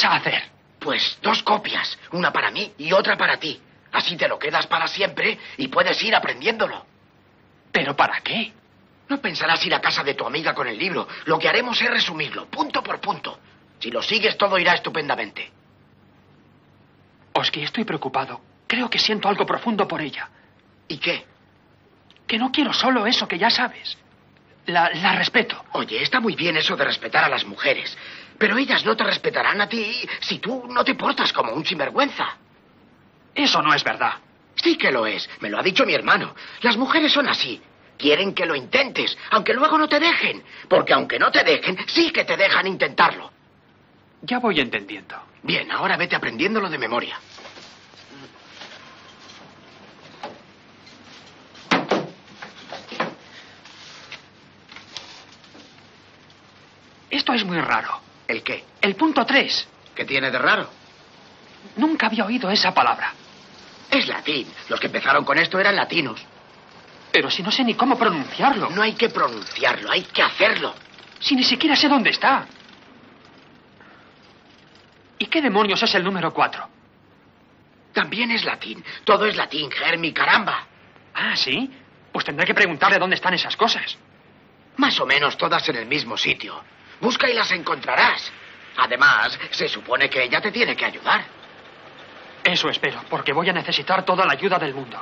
vas a hacer? Pues 2 copias, una para mí y otra para ti. Así te lo quedas para siempre y puedes ir aprendiéndolo. ¿Pero para qué? No pensarás ir a casa de tu amiga con el libro. Lo que haremos es resumirlo, punto por punto. Si lo sigues, todo irá estupendamente. Oski, estoy preocupado. Creo que siento algo profundo por ella. ¿Y qué? Que no quiero solo eso que ya sabes. La respeto. Oye, está muy bien eso de respetar a las mujeres. Pero ellas no te respetarán a ti si tú no te portas como un sinvergüenza. Eso no es verdad. Sí que lo es. Me lo ha dicho mi hermano. Las mujeres son así. Quieren que lo intentes, aunque luego no te dejen. Porque aunque no te dejen, sí que te dejan intentarlo. Ya voy entendiendo. Bien, ahora vete aprendiéndolo de memoria. Esto es muy raro. ¿El qué? El punto 3. ¿Qué tiene de raro? Nunca había oído esa palabra. Es latín. Los que empezaron con esto eran latinos. Pero si no sé ni cómo pronunciarlo. No hay que pronunciarlo, hay que hacerlo. Si ni siquiera sé dónde está. ¿Y qué demonios es el número 4? También es latín. Todo es latín, Hermi, caramba. Ah, ¿sí? Pues tendré que preguntarle dónde están esas cosas. Más o menos todas en el mismo sitio. Busca y las encontrarás. Además, se supone que ella te tiene que ayudar. Eso espero, porque voy a necesitar toda la ayuda del mundo.